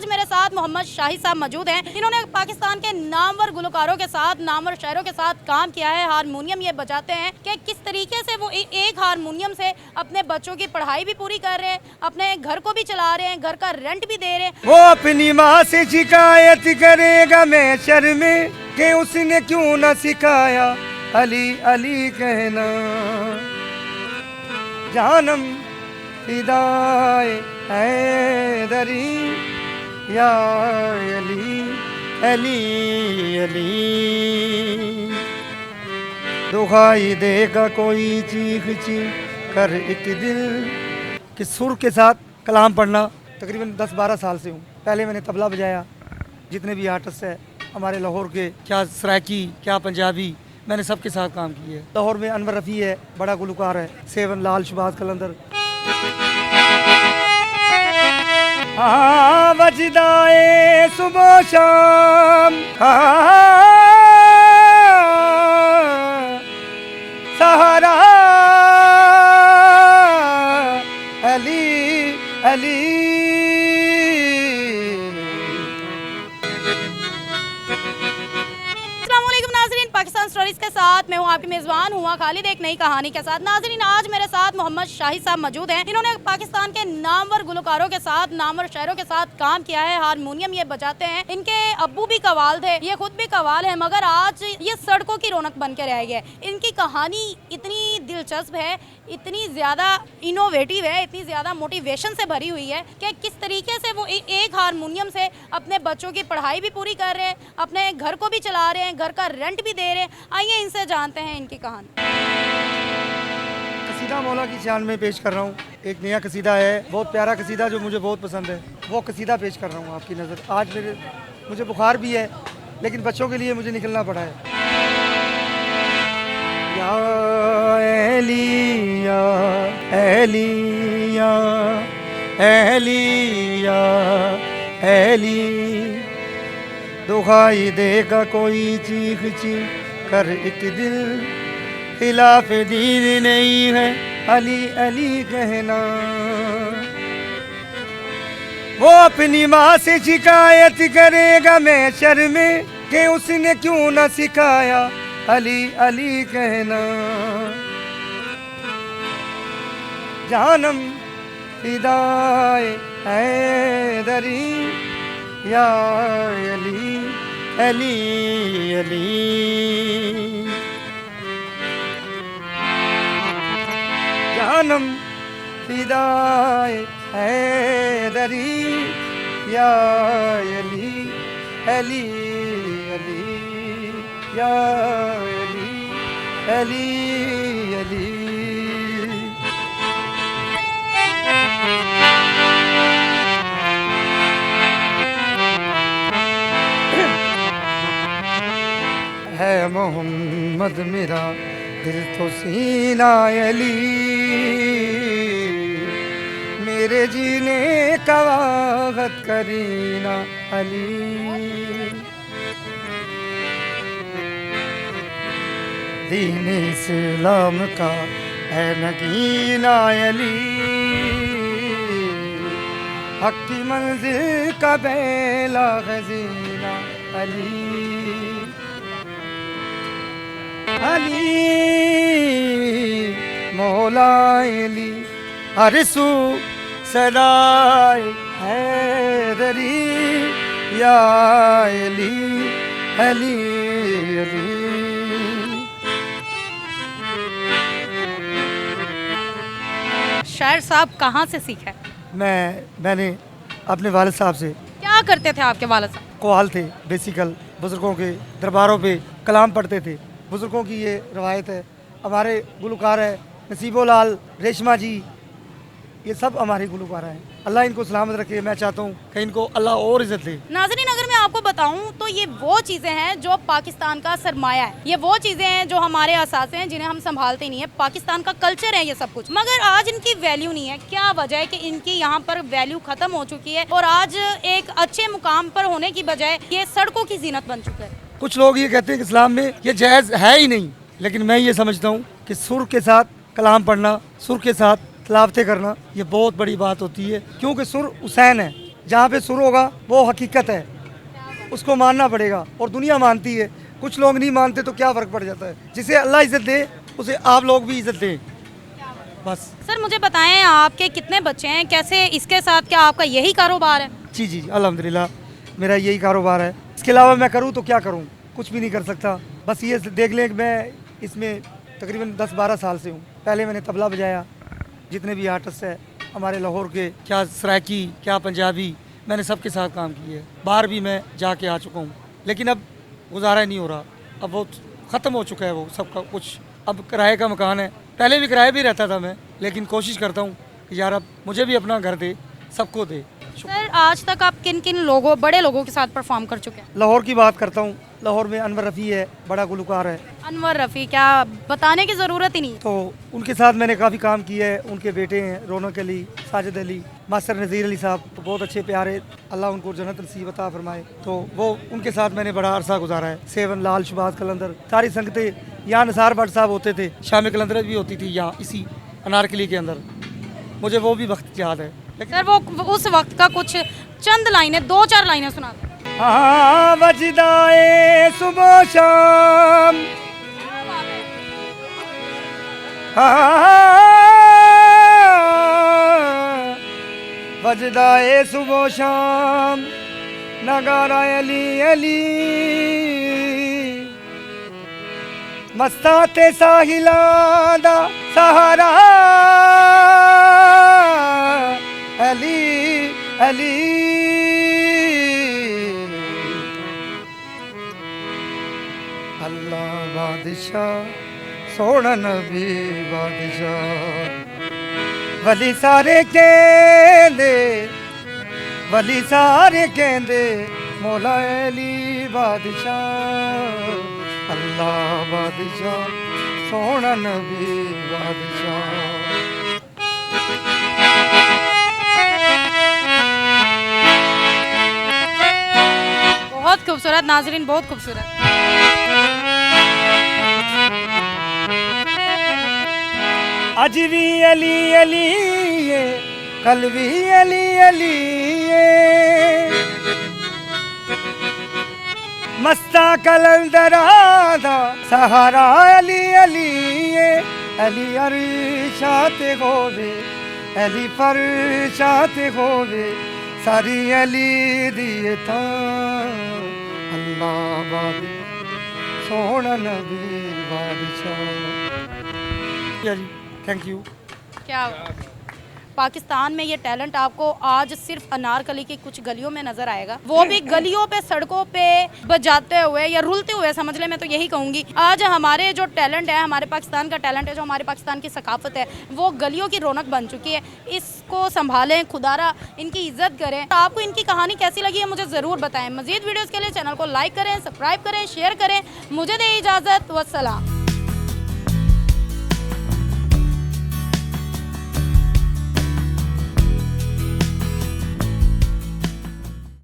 मेरे साथ मोहम्मद शाही साहब मौजूद हैं। इन्होंने पाकिस्तान के नामवर गुलकारों के साथ, नामवर शायरों के साथ काम किया है। हारमोनियम ये बजाते हैं कि किस तरीके से वो एक हारमोनियम से अपने बच्चों की पढ़ाई भी पूरी कर रहे हैं, अपने घर को भी चला रहे हैं, घर का रेंट भी दे रहे हैं। वो अपनी माँ से शिकायत करेगा मैं शर्मे कि उसने क्यों न सिखाया अली अली कहना, जानम फिदाए हैदरी या अली अली अली। दुखाई देगा कोई चीख चीख कर एक दिल। कि सुर के साथ कलाम पढ़ना तकरीबन 10-12 साल से हूँ। पहले मैंने तबला बजाया, जितने भी आर्टिस्ट है हमारे लाहौर के, क्या सराइकी क्या पंजाबी, मैंने सबके साथ काम किया है। लाहौर में अनवर रफ़ी है, बड़ा गुलकार है, सेवन लाल शहबाज कलंदर। हाँ वजदाए सुबह शाम, सहारा अली अली। पाकिस्तान स्टोरीज के साथ मैं हूं आपकी मेजबान हुआ खालिद, एक नई कहानी के साथ। नाज़रीन, आज मेरे साथ मोहम्मद शाही साहब मौजूद हैं। इन्होंने पाकिस्तान के नामवर गुलकारों के साथ, नामवर शायरों के साथ काम किया है। हारमोनियम ये बजाते हैं। इनके अब्बू भी कवाल थे, ये खुद भी कवाल है, मगर आज ये सड़कों की रौनक बन के रह गए। इनकी कहानी इतनी दिलचस्प है, इतनी ज़्यादा इनोवेटिव है, इतनी ज़्यादा मोटिवेशन से भरी हुई है कि किस तरीके से वो एक हारमोनियम से अपने बच्चों की पढ़ाई भी पूरी कर रहे हैं, अपने घर को भी चला रहे हैं, घर का रेंट भी दे रहे हैं। आइए इनसे जानते हैं इनकी कहानी। कसीदा मौला की शान में पेश कर रहा हूँ। एक नया कसीदा है, बहुत प्यारा कसीदा जो मुझे बहुत पसंद है, वो कसीदा पेश कर रहा हूँ आपकी नज़र। आज मुझे बुखार भी है, लेकिन बच्चों के लिए मुझे निकलना पड़ा है। या एली या एली या एली या एली। दुखाई देगा कोई चीख चीख कर एक दिल, खिलाफ दीन नहीं है अली अली कहना। वो अपनी माँ से शिकायत करेगा मैं शर्मे कि उसने क्यों न सिखाया अली अली कहना, जानम फिदाए हैदरी या अली अली अली। जानम फिदाए हैदरी या अली अली अली या अली अली अली। है मोहम्मद मेरा दिल तो सीना अली, मेरे जीने का वक्त करीना अली। दीन इस्लाम का है नगीना अली, हक की मंजिल का बेला खजीना अली अली। मौला अली अरसू सदाए हैदरी या अली अली अली। शायर साहब कहाँ से सीखा? मैंने अपने वालिद साहब से। क्या करते थे आपके वालिद साहब? कवाल थे, बेसिकल बुज़ुर्गों के दरबारों पे कलाम पढ़ते थे। बुज़ुर्गों की ये रवायत है। हमारे गुलकार है नसीबो लाल, रेशमा जी, ये सब हमारे गुलकार हैं। अल्लाह इनको सलामत रखे। मैं चाहता हूँ कि इनको अल्लाह और इज़्ज़त दे। नाज़रीन, अगर मैं आपको बताऊं तो ये वो चीज़ें हैं जो पाकिस्तान का सरमाया है, ये वो चीज़ें हैं जो हमारे असासे हैं जिन्हें हम संभालते नहीं है। पाकिस्तान का कल्चर है ये सब कुछ, मगर आज इनकी वैल्यू नहीं है। क्या वजह है कि इनकी यहाँ पर वैल्यू खत्म हो चुकी है और आज एक अच्छे मुकाम पर होने की बजाय ये सड़कों की जीनत बन चुका है। कुछ लोग ये कहते हैं कि इस्लाम में ये जायज़ है ही नहीं, लेकिन मैं ये समझता हूँ कि सुर के साथ कलाम पढ़ना, सुर के साथ तलावतें करना, ये बहुत बड़ी बात होती है। क्योंकि सुर हुसैन है, जहाँ पे सुर होगा वो हकीकत है, उसको मानना पड़ेगा और दुनिया मानती है। कुछ लोग नहीं मानते तो क्या फ़र्क पड़ जाता है। जिसे अल्लाह इज़्ज़त दे उसे आप लोग भी इज़्ज़त दें, बस। सर मुझे बताएं आपके कितने बच्चे हैं, कैसे इसके साथ क्या आपका यही कारोबार है? जी जी, अल्हम्दुलिल्लाह मेरा यही कारोबार है। इसके अलावा मैं करूँ तो क्या करूँ, कुछ भी नहीं कर सकता। बस ये देख लें कि मैं इसमें तकरीबन 10-12 साल से हूँ। पहले मैंने तबला बजाया, जितने भी आर्टिस्ट हैं हमारे लाहौर के, क्या सराइकी क्या पंजाबी, मैंने सबके साथ काम किया है। बाहर भी मैं जाके आ चुका हूँ, लेकिन अब गुजारा नहीं हो रहा। अब वो ख़त्म हो चुका है वो सबका कुछ। अब किराए का मकान है, पहले भी किराए भी रहता था मैं, लेकिन कोशिश करता हूँ कि यार अब मुझे भी अपना घर दे, सबको दे। सर आज तक आप किन किन लोगों, बड़े लोगों के साथ परफॉर्म कर चुके हैं? लाहौर की बात करता हूँ, लाहौर में अनवर रफ़ी है, बड़ा गुलकार है, अनवर रफ़ी, क्या बताने की ज़रूरत ही नहीं। तो उनके साथ मैंने काफ़ी काम किया है। उनके बेटे हैं रौनक अली, साजिद अली, मास्टर नज़ीर अली साहब, तो बहुत अच्छे प्यारे, अल्लाह उनको जन्नत नसीब अता फरमाए। तो वो उनके साथ मैंने बड़ा अरसा गुजारा है। सेवन लाल, शुबाज कलंदर, सारी संगतें, यहाँ निसार भट्ट साहब होते थे, शाम कलंदर भी होती थी यहाँ इसी अनारकली के अंदर। मुझे वो भी वक्त याद है। सर वो उस वक्त का कुछ चंद लाइनें, 2-4 लाइनें सुना दें। हाँ वजदाए सुबह शाम, हाँ वजदाए सुबह शाम, नगारा अली अली, मस्ताते साहिला दा सहारा अली अली। अल्लाह बादशाह सोना नबी बादशाह, वली सारे कहंदे, वली सारे कहंदे मौला अली बादशाह। अल्लाह बादशाह सोना नबी बादशाह। बहुत खूबसूरत नाजरीन, बहुत खूबसूरत। आज भी अली अली ये, कल भी अली अली ये, मस्ता कलंदरा दा सहारा अली अली ये। अली अरशाते होवे, अली फरशाते होवे, सारी अली दिए था। अल्लाह बादी सोना नबी बादशाह। जी थैंक यू। क्या पाकिस्तान में ये टैलेंट आपको आज सिर्फ अनारकली की कुछ गलियों में नजर आएगा, वो भी गलियों पे, सड़कों पे बजाते हुए या रुलते हुए समझ ले, मैं तो यही कहूँगी। आज हमारे जो टैलेंट है, हमारे पाकिस्तान का टैलेंट है, जो हमारे पाकिस्तान की सकाफत है, वो गलियों की रौनक बन चुकी है। इसको संभालें, खुदारा इनकी इज्जत करें। तो आपको इनकी कहानी कैसी लगी है मुझे ज़रूर बताएं। मज़ीद वीडियोज़ के लिए चैनल को लाइक करें, सब्सक्राइब करें, शेयर करें। मुझे दें इजाज़त, वस्सलाम।